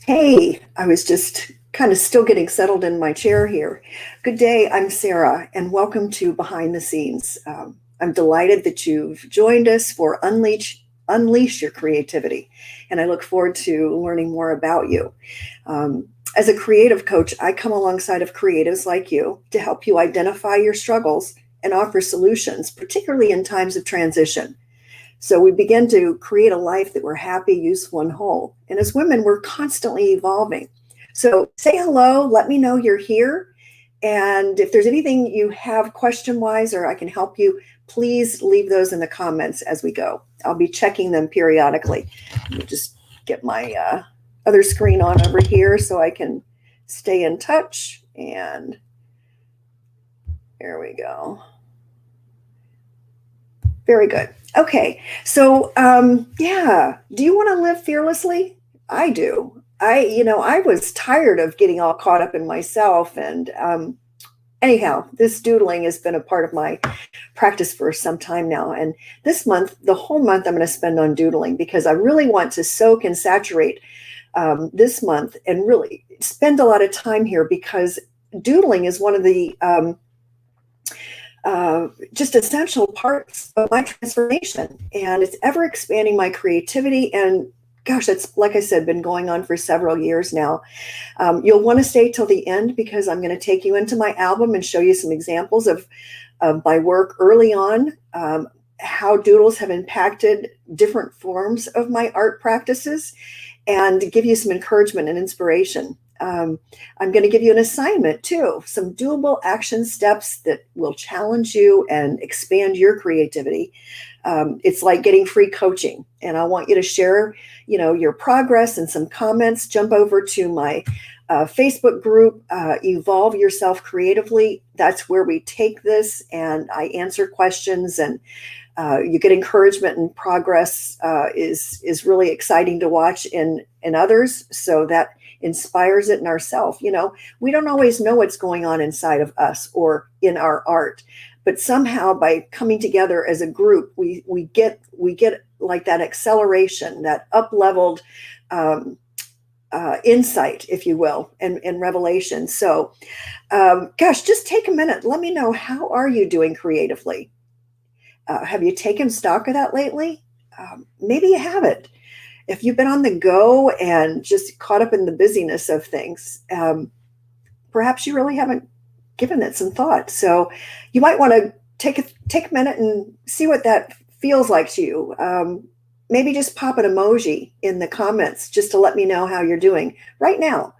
Hey, I was just kind of still getting settled in my chair here. Good day, I'm Sarah, and welcome to Behind the Scenes. I'm delighted that you've joined us for Unleash Your Creativity, and I look forward to learning more about you. As a creative coach, I come alongside of creatives like you to help you identify your struggles and offer solutions, particularly in times of transition. So we begin to create a life that we're happy, useful, and whole. And as women, we're constantly evolving. So say hello, let me know you're here. And if there's anything you have question wise or I can help you, please leave those in the comments as we go. I'll be checking them periodically. Let me just get my other screen on over here so I can stay in touch. And there we go. Very good. Okay. So, yeah. Do you want to live fearlessly? I do. I was tired of getting all caught up in myself. And anyhow, this doodling has been a part of my practice for some time now. And this month, the whole month, I'm going to spend on doodling because I really want to soak and saturate this month and really spend a lot of time here because doodling is one of the just essential parts of my transformation. And it's ever expanding my creativity. And gosh, that's, like I said, been going on for several years now. You'll want to stay till the end because I'm going to take you into my album and show you some examples of my work early on, how doodles have impacted different forms of my art practices, and give you some encouragement and inspiration. I'm going to give you an assignment too, some doable action steps that will challenge you and expand your creativity. It's like getting free coaching, and I want you to share, your progress and some comments. Jump over to my Facebook group, Evolve Yourself Creatively. That's where we take this, and I answer questions, and you get encouragement, and progress is really exciting to watch in others. So that inspires it in ourselves. We don't always know what's going on inside of us or in our art, but somehow by coming together as a group, we get like that acceleration, that up-leveled insight, if you will, and revelation. So, gosh, just take a minute. Let me know, how are you doing creatively? Have you taken stock of that lately? Maybe you haven't. If you've been on the go and just caught up in the busyness of things, perhaps you really haven't given it some thought. So you might want to take a minute and see what that feels like to you. Maybe just pop an emoji in the comments just to let me know how you're doing right now.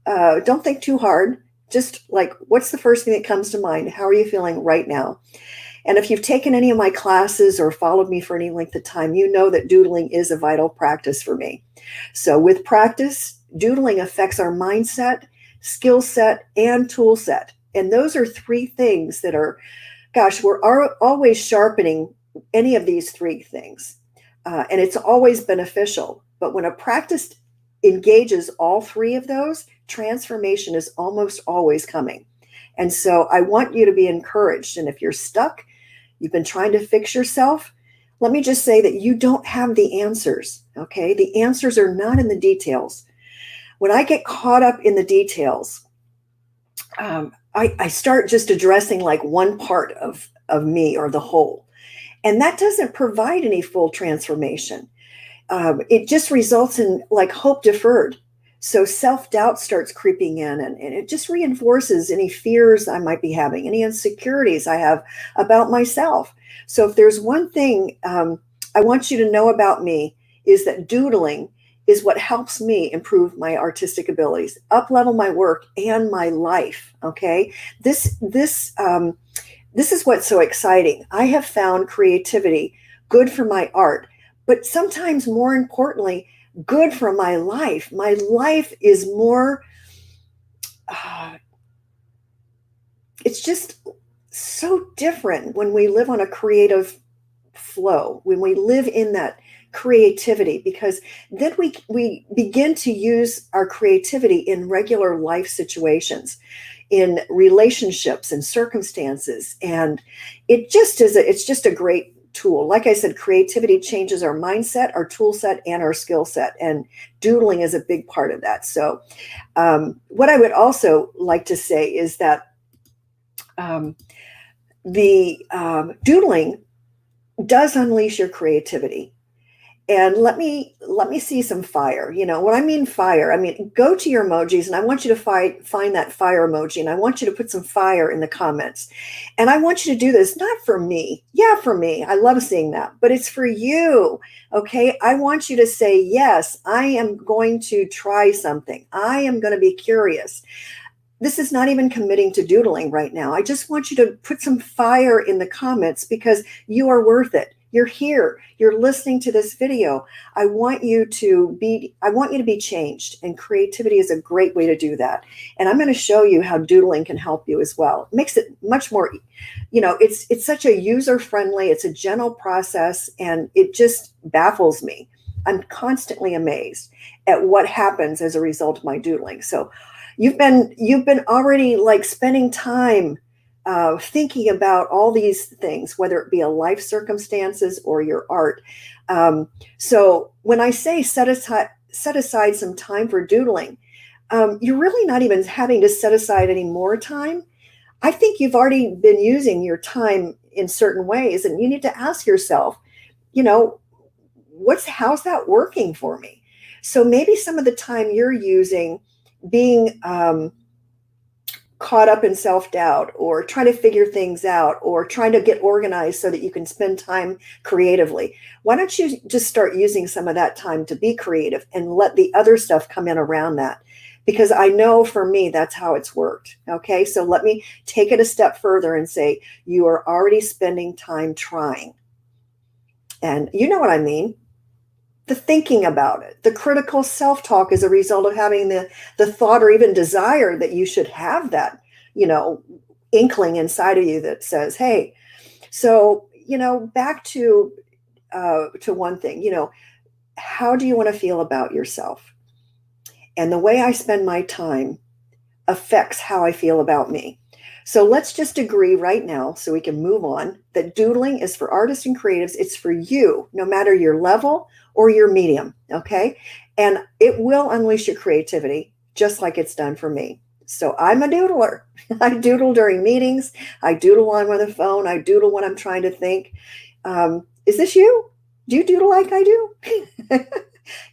Don't think too hard. Just like, what's the first thing that comes to mind? How are you feeling right now? And if you've taken any of my classes or followed me for any length of time, you know that doodling is a vital practice for me. So with practice, doodling affects our mindset, skill set, and tool set. And those are three things that are, gosh, we're always sharpening any of these three things. And it's always beneficial. But when a practice engages all three of those, transformation is almost always coming. And so I want you to be encouraged. And if you're stuck, you've been trying to fix yourself, let me just say that you don't have the answers, okay? The answers are not in the details. When I get caught up in the details, I start just addressing like one part of me or the whole. And that doesn't provide any full transformation. It just results in like hope deferred. So self-doubt starts creeping in, and it just reinforces any fears I might be having, any insecurities I have about myself. So if there's one thing I want you to know about me, is that doodling is what helps me improve my artistic abilities, up-level my work and my life, okay? This is what's so exciting. I have found creativity good for my art, but sometimes more importantly, good for my life. My life is more, it's just so different when we live on a creative flow, when we live in that creativity, because then we begin to use our creativity in regular life situations, in relationships and circumstances. And it's just a great tool. Like I said, creativity changes our mindset, our tool set, and our skill set. And doodling is a big part of that. So what I would also like to say is that the doodling does unleash your creativity. And let me see some fire. When I mean fire, I mean go to your emojis, and I want you to find that fire emoji, and I want you to put some fire in the comments. And I want you to do this not for me. Yeah, for me. I love seeing that, but it's for you. Okay? I want you to say, yes, I am going to try something. I am going to be curious. This is not even committing to doodling right now. I just want you to put some fire in the comments because you are worth it. You're here. You're listening to this video. I want you to be changed, and creativity is a great way to do that. And I'm going to show you how doodling can help you as well. It makes it much more, it's such a user-friendly, it's a gentle process, and it just baffles me. I'm constantly amazed at what happens as a result of my doodling. So you've been already like spending time thinking about all these things, whether it be a life circumstances or your art. So when I say set aside some time for doodling, you're really not even having to set aside any more time. I think you've already been using your time in certain ways, and you need to ask yourself, how's that working for me? So maybe some of the time you're using being caught up in self-doubt, or trying to figure things out, or trying to get organized so that you can spend time creatively. Why don't you just start using some of that time to be creative and let the other stuff come in around that? Because I know for me, that's how it's worked. Okay, so let me take it a step further and say, you are already spending time trying. And you know what I mean. The thinking about it, the critical self-talk is a result of having the thought or even desire that you should have that, inkling inside of you that says, hey. So, back to one thing, how do you want to feel about yourself? And the way I spend my time affects how I feel about me. So let's just agree right now, so we can move on, that doodling is for artists and creatives. It's for you, no matter your level or your medium, okay? And it will unleash your creativity, just like it's done for me. So I'm a doodler. I doodle during meetings. I doodle on the phone. I doodle when I'm trying to think. Is this you? Do you doodle like I do?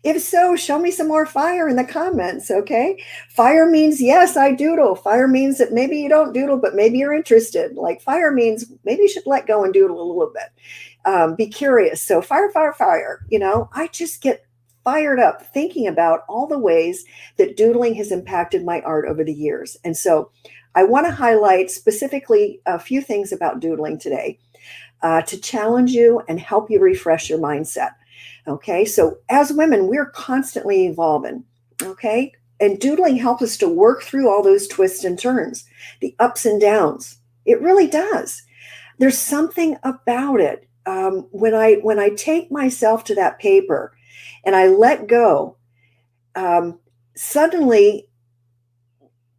If so, show me some more fire in the comments, okay? Fire means, yes, I doodle. Fire means that maybe you don't doodle, but maybe you're interested. Like fire means maybe you should let go and doodle a little bit. Be curious. So fire, fire, fire. I just get fired up thinking about all the ways that doodling has impacted my art over the years. And so I want to highlight specifically a few things about doodling today to challenge you and help you refresh your mindset. Okay, so as women, we're constantly evolving, okay? And doodling helps us to work through all those twists and turns, the ups and downs. It really does. There's something about it. When I take myself to that paper and I let go, suddenly,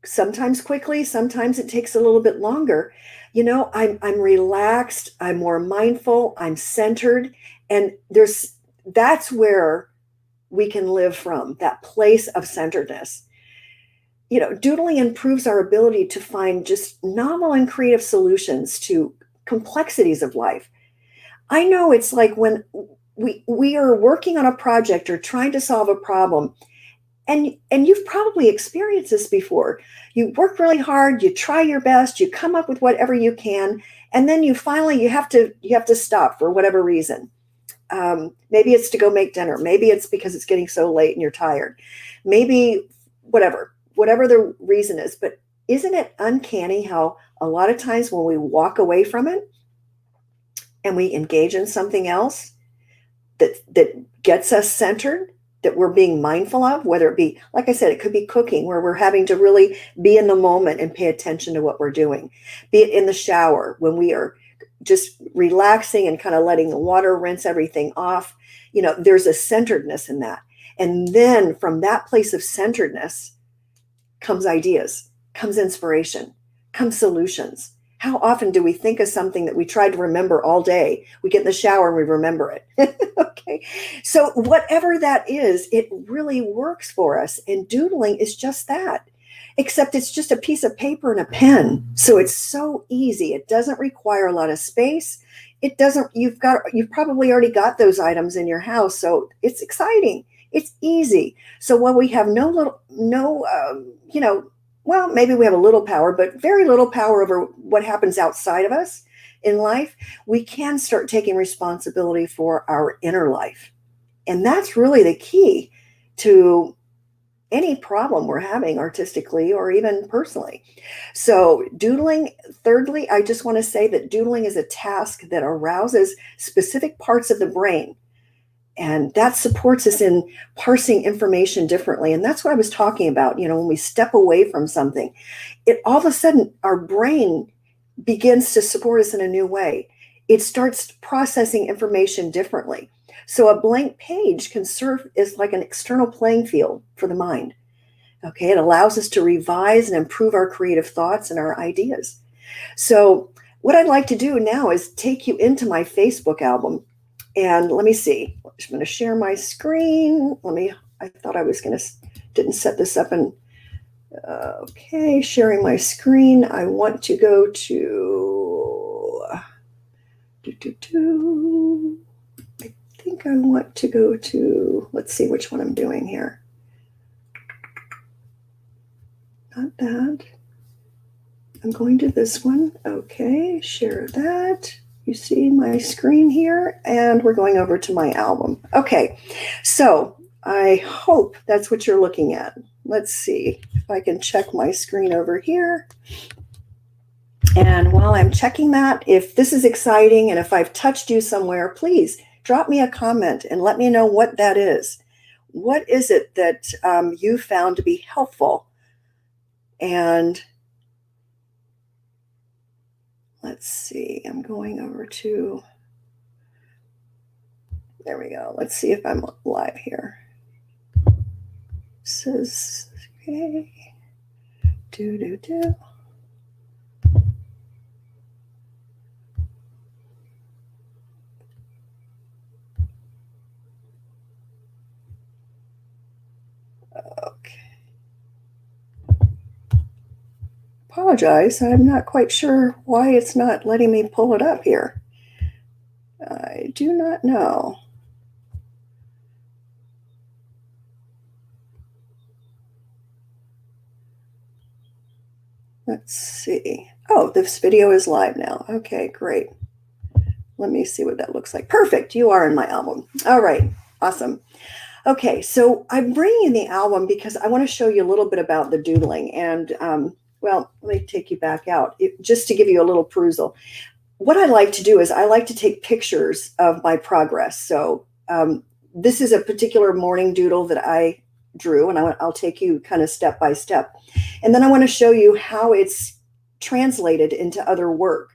sometimes quickly, sometimes it takes a little bit longer, I'm relaxed, I'm more mindful, I'm centered, and that's where we can live from, that place of centeredness. Doodling improves our ability to find just novel and creative solutions to complexities of life. I know it's like when we are working on a project or trying to solve a problem, and you've probably experienced this before. You work really hard, you try your best, you come up with whatever you can, and then you finally you have to stop for whatever reason. Maybe it's to go make dinner. Maybe it's because it's getting so late and you're tired. Maybe whatever the reason is. But isn't it uncanny how a lot of times when we walk away from it and we engage in something else that gets us centered, that we're being mindful of, whether it be, like I said, it could be cooking, where we're having to really be in the moment and pay attention to what we're doing. Be it in the shower, when we are just relaxing and kind of letting the water rinse everything off. There's a centeredness in that. And then from that place of centeredness comes ideas, comes inspiration, comes solutions. How often do we think of something that we tried to remember all day? We get in the shower and we remember it. Okay. So whatever that is, it really works for us. And doodling is just that, except it's just a piece of paper and a pen. So it's so easy. It doesn't require a lot of space. It doesn't, you've probably already got those items in your house. So it's exciting. It's easy. So while we have well, maybe we have a little power, but very little power over what happens outside of us in life, we can start taking responsibility for our inner life. And that's really the key to any problem we're having artistically or even personally. So doodling, thirdly, I just want to say that doodling is a task that arouses specific parts of the brain. And that supports us in parsing information differently. And that's what I was talking about. When we step away from something, it all of a sudden our brain begins to support us in a new way. It starts processing information differently. So a blank page can serve as like an external playing field for the mind. Okay, it allows us to revise and improve our creative thoughts and our ideas. So what I'd like to do now is take you into my Facebook album. And let me see, I'm going to share my screen. I thought I was didn't set this up. And okay, sharing my screen. I want to go to, I think I want to go to, let's see which one I'm doing here. Not that. I'm going to this one. Okay, share that. You see my screen here, and we're going over to my album. Okay, so I hope that's what you're looking at. Let's see if I can check my screen over here. And while I'm checking that, if this is exciting and if I've touched you somewhere, please drop me a comment and let me know what that is. What is it that you found to be helpful? And let's see, I'm going over to, there we go. Let's see if I'm live here. Says, okay, do. Okay. Apologize, I'm not quite sure why it's not letting me pull it up here. I do not know. Let's see. Oh, this video is live now. Okay, great. Let me see what that looks like. Perfect. You are in my album. All right. Awesome. Okay, so I'm bringing in the album because I want to show you a little bit about the doodling. And, well, let me take you back out just to give you a little perusal. What I like to do is I like to take pictures of my progress. So this is a particular morning doodle that I drew, and I'll take you kind of step by step. And then I want to show you how it's translated into other work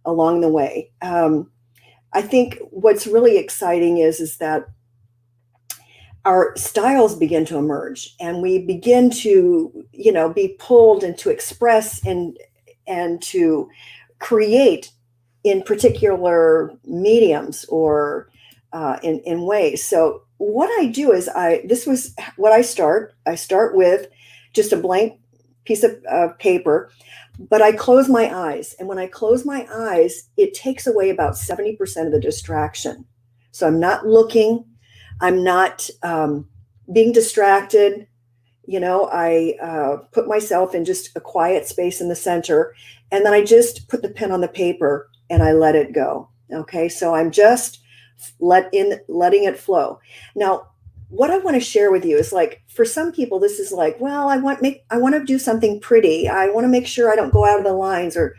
along the way. I think what's really exciting is that our styles begin to emerge, and we begin to, be pulled and to express and to create in particular mediums or in ways. So what I do is this was what I start. I start with just a blank piece of paper, but I close my eyes. And when I close my eyes, it takes away about 70% of the distraction. So I'm not looking, I'm not being distracted. I put myself in just a quiet space in the center, and then I just put the pen on the paper and I let it go. Okay, so I'm just letting it flow. Now, what I want to share with you is, like, for some people, this is like, well, I want to do something pretty. I want to make sure I don't go out of the lines, or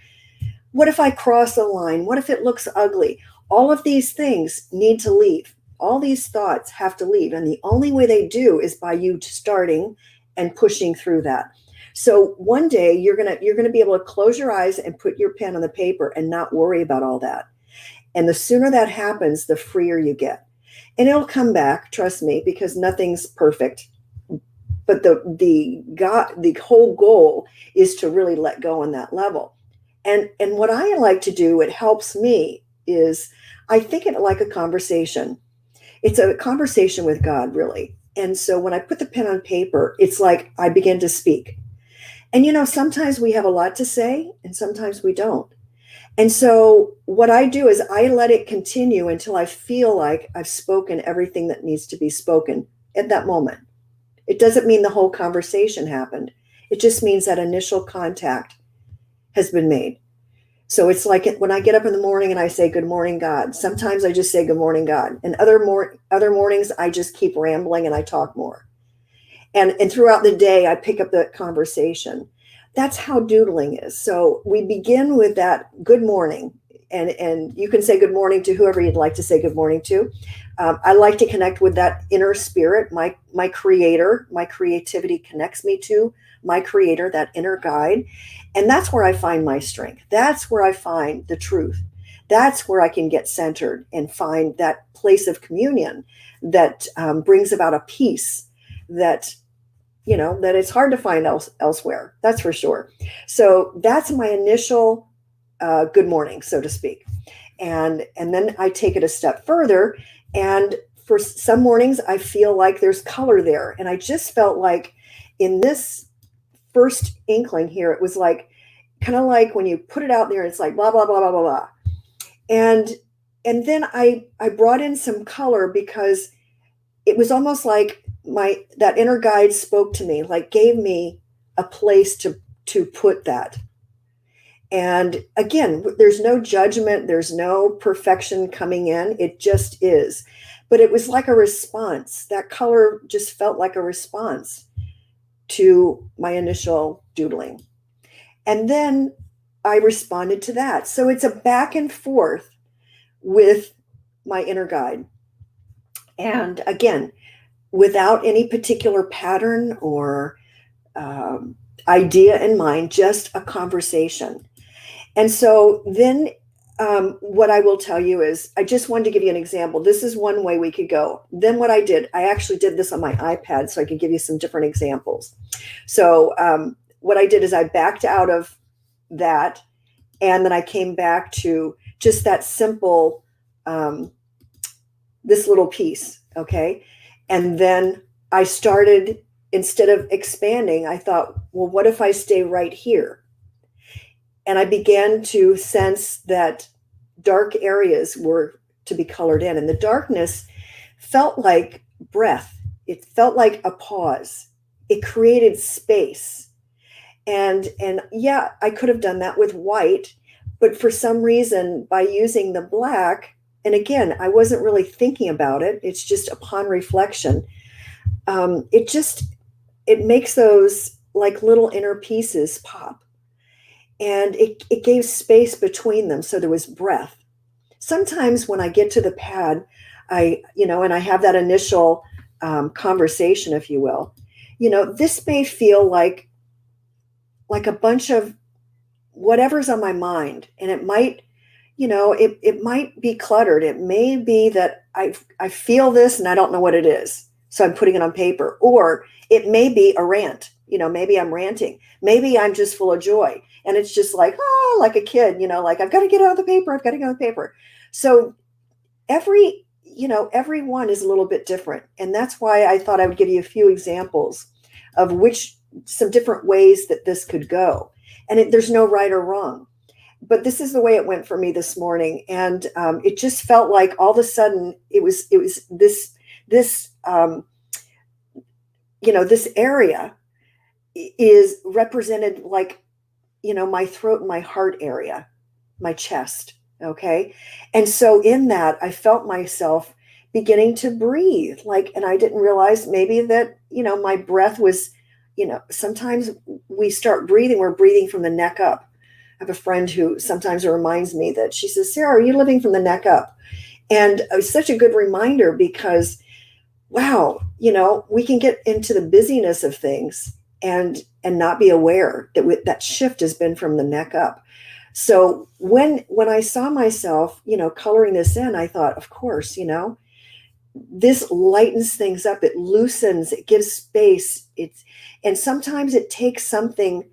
what if I cross a line? What if it looks ugly? All of these things need to leave. All these thoughts have to leave. And the only way they do is by you starting and pushing through that. So one day you're going to be able to close your eyes and put your pen on the paper and not worry about all that. And the sooner that happens, the freer you get. And it'll come back, trust me, because nothing's perfect. But the whole goal is to really let go on that level. And what I like to do, it helps me, is I think it like a conversation. It's a conversation with God, really. And so when I put the pen on paper, it's like I begin to speak. And sometimes we have a lot to say and sometimes we don't. And so what I do is I let it continue until I feel like I've spoken everything that needs to be spoken at that moment. It doesn't mean the whole conversation happened. It just means that initial contact has been made. So it's like when I get up in the morning and I say, "Good morning, God." Sometimes I just say, "Good morning, God." And other mornings, I just keep rambling and I talk more. And throughout the day, I pick up the conversation. That's how doodling is. So we begin with that good morning. And you can say good morning to whoever you'd like to say good morning to. I like to connect with that inner spirit, my creator. My creativity connects me to my creator, that inner guide. And that's where I find my strength. That's where I find the truth. That's where I can get centered and find that place of communion that brings about a peace that that it's hard to find elsewhere. That's for sure. So that's my initial good morning, so to speak. And then I take it a step further. And for some mornings, I feel like there's color there. And I just felt like in this first inkling here, it was like kind of like when you put it out there, it's like blah, blah, blah, blah, blah, blah. And then I brought in some color because it was almost like that inner guide spoke to me, like gave me a place to put that. And again, there's no judgment, there's no perfection coming in. It just is. But it was like a response. That color just felt like a response to my initial doodling. And then I responded to that. So it's a back and forth with my inner guide. And again, without any particular pattern or idea in mind, just a conversation. And so then what I will tell you is, I just wanted to give you an example. This is one way we could go. Then what I did, I actually did this on my iPad so I could give you some different examples. So what I did is I backed out of that, and then I came back to just that simple, this little piece, okay? And then I started, instead of expanding, I thought, well, what if I stay right here? And I began to sense that dark areas were to be colored in. And the darkness felt like breath. It felt like a pause. It created space. And yeah, I could have done that with white, but for some reason, by using the black, and again, I wasn't really thinking about it. It's just upon reflection. It makes those like little inner pieces pop. And it gave space between them. So there was breath. Sometimes when I get to the pad, and I have that initial conversation, if you will, this may feel like a bunch of whatever's on my mind. And it might, it might be cluttered. It may be that I feel this and I don't know what it is. So I'm putting it on paper. Or it may be a rant. Maybe I'm ranting. Maybe I'm just full of joy. And it's just like, oh, like a kid, like I've got to get out of the paper. I've got to get out of the paper. So everyone is a little bit different. And that's why I thought I would give you a few examples of some different ways that this could go. And there's no right or wrong. But this is the way it went for me this morning. And it just felt like all of a sudden it was this area is represented like, my throat and my heart area, my chest. Okay. And so in that, I felt myself beginning to breathe, and I didn't realize maybe that, my breath was, sometimes we start breathing, we're breathing from the neck up. I have a friend who sometimes reminds me that she says, "Sarah, are you living from the neck up?" And it was such a good reminder because, wow, we can get into the busyness of things and not be aware that that shift has been from the neck up. So when I saw myself, coloring this in, I thought, of course, this lightens things up. It loosens, it gives space. And sometimes it takes something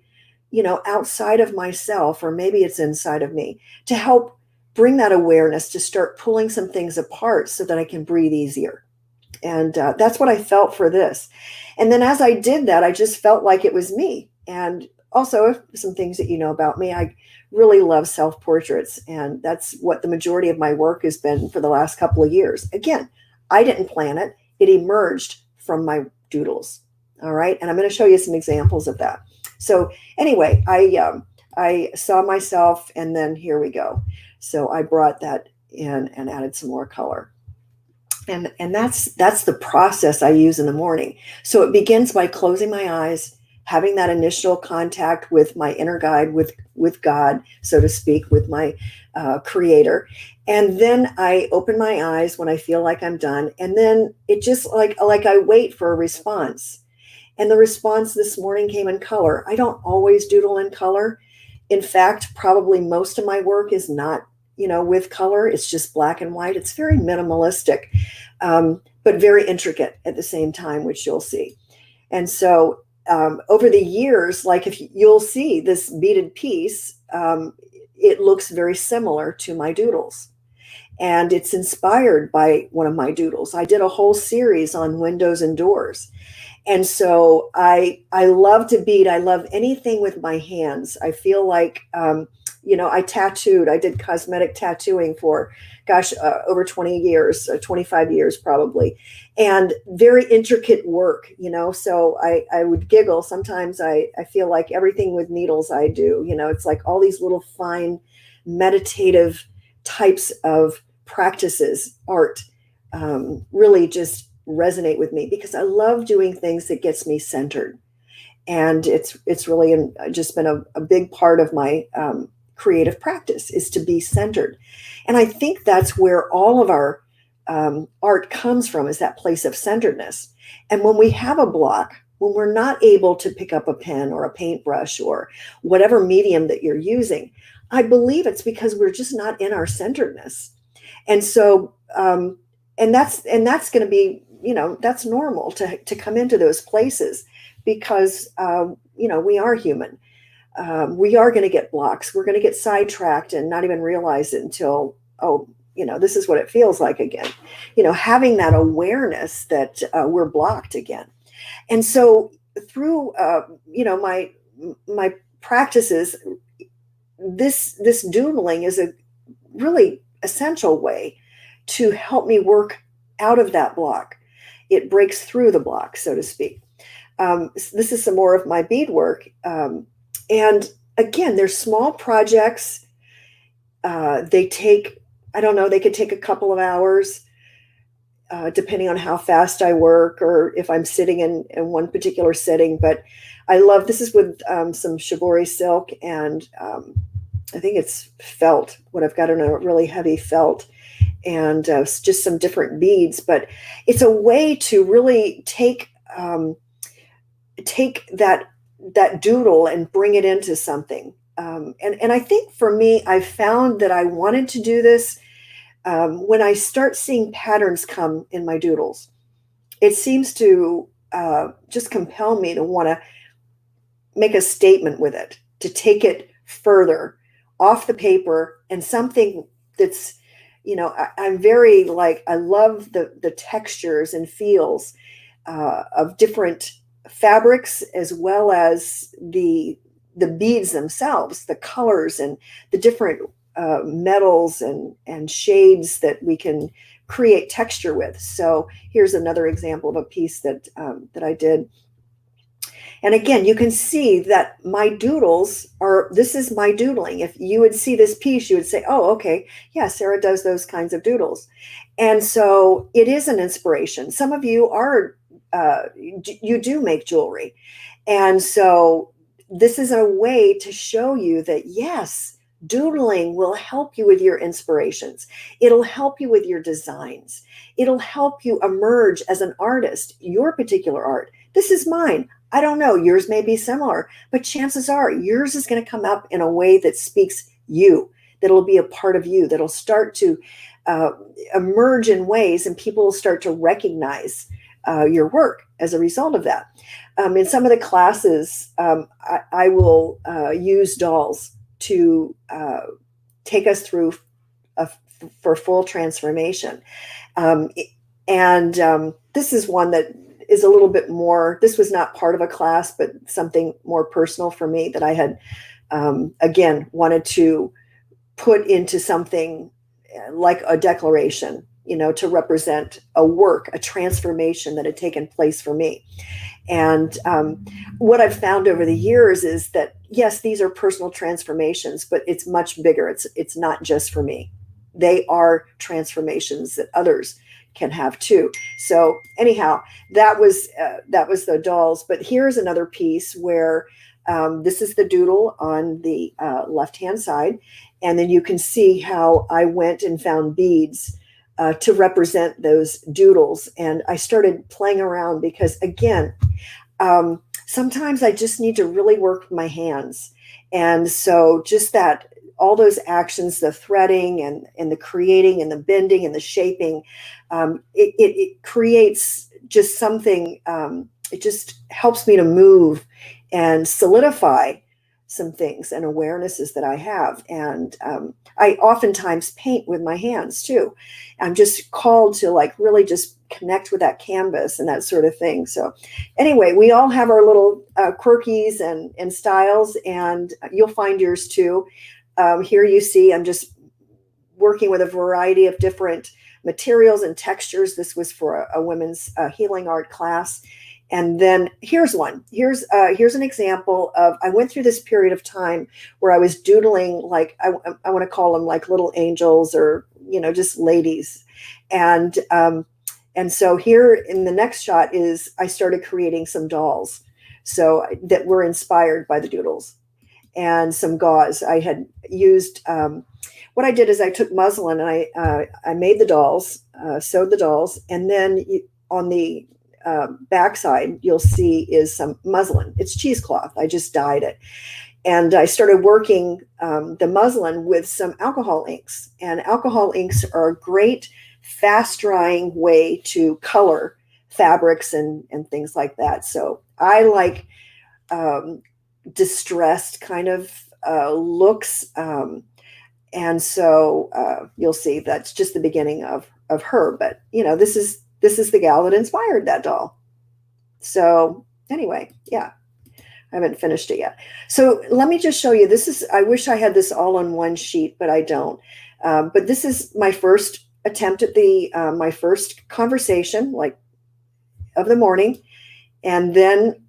outside of myself, or maybe it's inside of me, to help bring that awareness to start pulling some things apart so that I can breathe easier. And that's what I felt for this. And then as I did that, I just felt like it was me. And also, some things that you know about me, I really love self portraits. And that's what the majority of my work has been for the last couple of years. Again, I didn't plan it, it emerged from my doodles. All right. And I'm going to show you some examples of that. So, anyway, I saw myself, and then here we go. So I brought that in and added some more color. And that's the process I use in the morning. So it begins by closing my eyes, having that initial contact with my inner guide, with God, so to speak, with my creator. And then I open my eyes when I feel like I'm done. And then it just like I wait for a response. And the response this morning came in color. I don't always doodle in color. In fact, probably most of my work is not, with color. It's just black and white. It's very minimalistic, but very intricate at the same time, which you'll see. And so over the years, like if you'll see this beaded piece, it looks very similar to my doodles. And it's inspired by one of my doodles. I did a whole series on windows and doors. And so I love to bead. I love anything with my hands. I feel like, I tattooed. I did cosmetic tattooing for, over 20 years, 25 years probably, and very intricate work, So I would giggle. Sometimes I feel like everything with needles I do, it's like all these little fine meditative types of practices, art, really just resonate with me because I love doing things that gets me centered. And it's really just been a big part of my creative practice is to be centered. And I think that's where all of our art comes from, is that place of centeredness. And when we have a block, when we're not able to pick up a pen or a paintbrush or whatever medium that you're using, I believe it's because we're just not in our centeredness. And so, and that's going to be, that's normal to come into those places because, we are human. We are going to get blocks. We're going to get sidetracked and not even realize it until, this is what it feels like again. Having that awareness that we're blocked again. And so through, my practices, this doodling is a really essential way to help me work out of that block. It breaks through the block, so to speak. This is some more of my beadwork. And again, they're small projects. They take, they could take a couple of hours, depending on how fast I work or if I'm sitting in one particular setting. But I love, this is with some shibori silk and I think it's felt, what I've got in a really heavy felt, and just some different beads. But it's a way to really take that doodle and bring it into something. And I think for me, I found that I wanted to do this when I start seeing patterns come in my doodles. It seems to just compel me to want to make a statement with it, to take it further off the paper, and something that's, I'm very like, I love the textures and feels of different fabrics, as well as the beads themselves, the colors and the different metals and shades that we can create texture with. So here's another example of a piece that I did. And again, you can see that my doodles this is my doodling. If you would see this piece, you would say, oh, okay, yeah, Sarah does those kinds of doodles. And so it is an inspiration. Some of you you do make jewelry. And so this is a way to show you that, yes, doodling will help you with your inspirations. It'll help you with your designs. It'll help you emerge as an artist, your particular art. This is mine. I don't know, yours may be similar, but chances are yours is going to come up in a way that speaks you, that'll be a part of you, that'll start to emerge in ways, and people will start to recognize your work as a result of that. In some of the classes, I will use dolls to take us through for full transformation. Um, and this is one that is a little bit more, this was not part of a class, but something more personal for me that I had, again, wanted to put into something like a declaration, to represent a work, a transformation that had taken place for me. And what I've found over the years is that, yes, these are personal transformations, but it's much bigger. It's not just for me. They are transformations that others can have too. So anyhow, that was the dolls. But here's another piece where this is the doodle on the left-hand side. And then you can see how I went and found beads to represent those doodles. And I started playing around because, again, sometimes I just need to really work with my hands. And so just that, all those actions, the threading and the creating and the bending and the shaping, it creates just something, it just helps me to move and solidify some things and awarenesses that I have. And I oftentimes paint with my hands too. I'm just called to really just connect with that canvas and that sort of thing. So anyway, we all have our little quirkies and styles, and you'll find yours too. Here you see I'm just working with a variety of different materials and textures. This was for a women's healing art class. And then here's one. Here's an example of, I went through this period of time where I was doodling, I want to call them like little angels, or just ladies. And so here in the next shot is I started creating some dolls, so that were inspired by the doodles, and some gauze. I had used, what I did is I took muslin and I made the dolls, sewed the dolls, and then on the backside you'll see is some muslin. It's cheesecloth. I just dyed it. And I started working the muslin with some alcohol inks. And alcohol inks are a great fast drying way to color fabrics and things like that. So I like distressed kind of looks. And so you'll see that's just the beginning of her. But this is the gal that inspired that doll. So anyway, yeah, I haven't finished it yet. So let me just show you. I wish I had this all on one sheet, but I don't. But this is my first attempt at my first conversation, of the morning, and then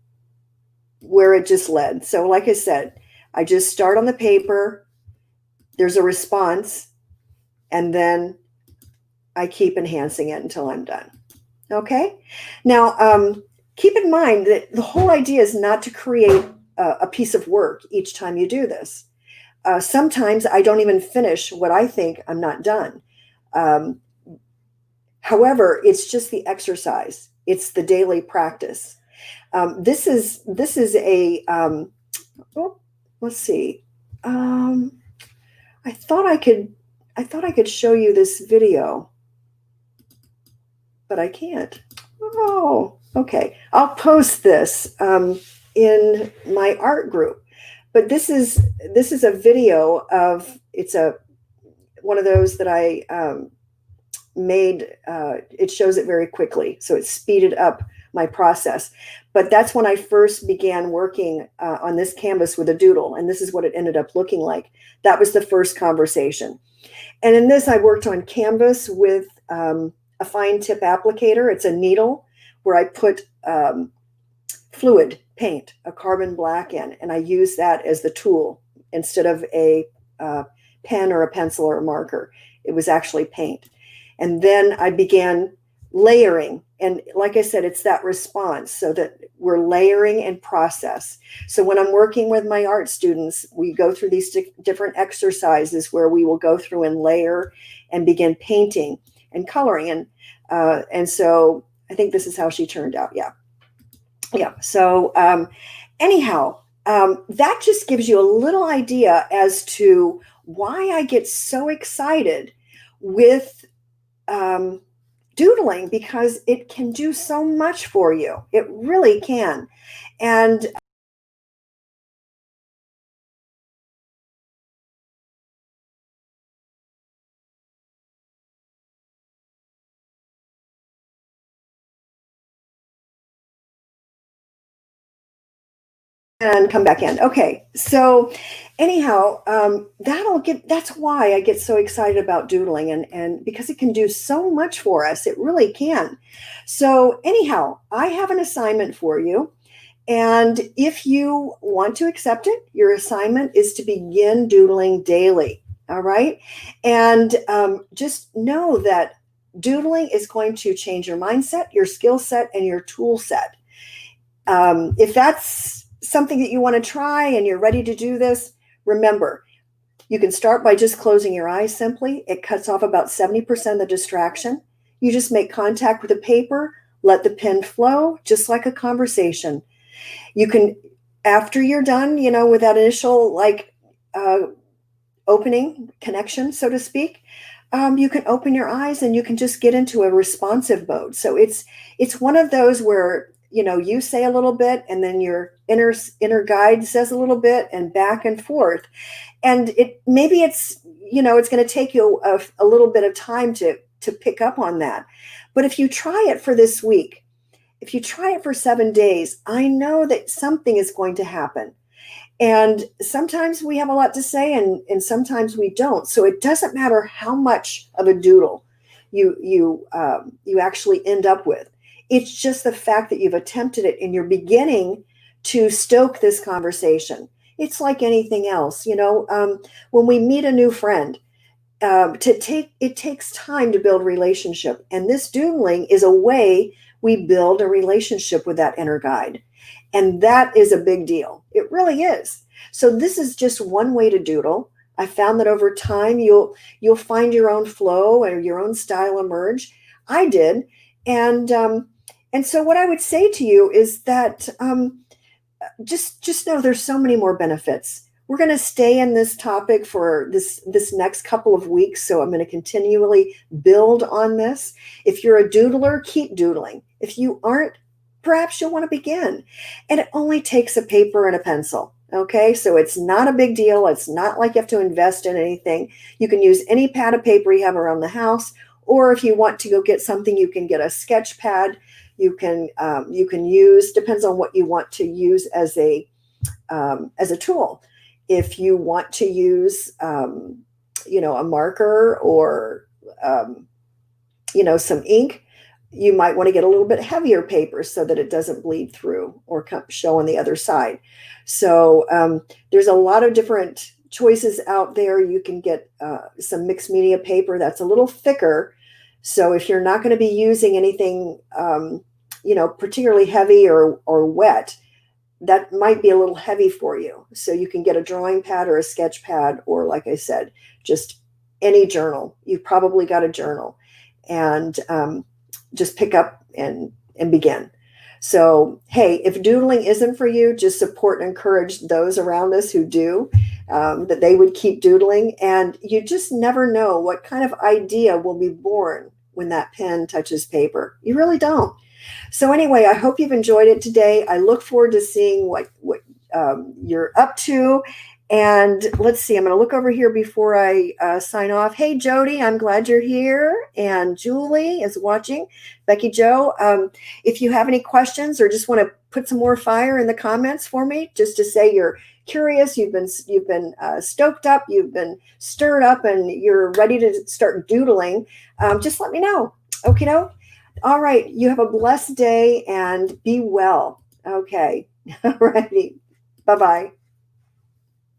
where it just led. So like I said, I just start on the paper, there's a response, and then I keep enhancing it until I'm done. Okay. Now, keep in mind that the whole idea is not to create a piece of work each time you do this. Sometimes I don't even finish what I think I'm not done. However, it's just the exercise. It's the daily practice. This is a, let's see. I thought I could show you this video, but I can't. Oh, okay. I'll post this in my art group. But this is a video of, it's one of those that I made. It shows it very quickly, so it speeded up my process. But that's when I first began working on this canvas with a doodle, and this is what it ended up looking like. That was the first conversation. And in this, I worked on canvas with a fine tip applicator. It's a needle where I put fluid paint, a carbon black in, and I use that as the tool instead of a pen or a pencil or a marker. It was actually paint. And then I began layering. And like I said, it's that response, so that we're layering and process. So when I'm working with my art students, we go through these different exercises where we will go through and layer and begin painting and coloring. And so I think this is how she turned out. Yeah. Yeah. So anyhow, that just gives you a little idea as to why I get so excited with doodling, because it can do so much for you. It really can. And come back in. Okay. So anyhow, that's why I get so excited about doodling, and because it can do so much for us. It really can. So anyhow, I have an assignment for you. And if you want to accept it, your assignment is to begin doodling daily. All right. And just know that doodling is going to change your mindset, your skill set, and your tool set. If that's something that you want to try and you're ready to do this, remember, you can start by just closing your eyes simply. It cuts off about 70% of the distraction. You just make contact with the paper, let the pen flow, just like a conversation. You can, after you're done, with that initial uh, opening connection, so to speak, you can open your eyes and you can just get into a responsive mode. So it's one of those where you say a little bit and then your inner guide says a little bit, and back and forth. And it's going to take you a little bit of time to pick up on that. But if you try it for this week, if you try it for 7 days, I know that something is going to happen. And sometimes we have a lot to say, and sometimes we don't. So it doesn't matter how much of a doodle you actually end up with. It's just the fact that you've attempted it and you're beginning to stoke this conversation. It's like anything else, when we meet a new friend, it takes time to build relationship, and this doodling is a way we build a relationship with that inner guide, and that is a big deal. It really is. So this is just one way to doodle. I found that over time you'll find your own flow or your own style emerge. I did, and so what I would say to you is that just know there's so many more benefits. We're going to stay in this topic for this next couple of weeks, so I'm going to continually build on this. If you're a doodler, keep doodling. If you aren't, perhaps you'll want to begin. And it only takes a paper and a pencil. Okay, so it's not a big deal. It's not like you have to invest in anything. You can use any pad of paper you have around the house, or if you want to go get something, you can get a sketch pad. You can use, depends on what you want to use as a tool. If you want to use a marker or some ink, you might want to get a little bit heavier paper so that it doesn't bleed through or show on the other side. So there's a lot of different choices out there. You can get some mixed media paper that's a little thicker. So if you're not going to be using anything, particularly heavy or wet, that might be a little heavy for you. So you can get a drawing pad or a sketch pad, or like I said, just any journal. You've probably got a journal, and just pick up and begin. So, hey, if doodling isn't for you, just support and encourage those around us who do, that they would keep doodling. And you just never know what kind of idea will be born when that pen touches paper. You really don't. So anyway, I hope you've enjoyed it today. I look forward to seeing what you're up to. And let's see, I'm going to look over here before I sign off. Hey, Jody, I'm glad you're here. And Julie is watching. Becky Joe, if you have any questions or just want to put some more fire in the comments for me, just to say you're curious, you've been stoked up, you've been stirred up, and you're ready to start doodling, just let me know. Okay, no? All right. You have a blessed day and be well. Okay. All righty. Bye-bye.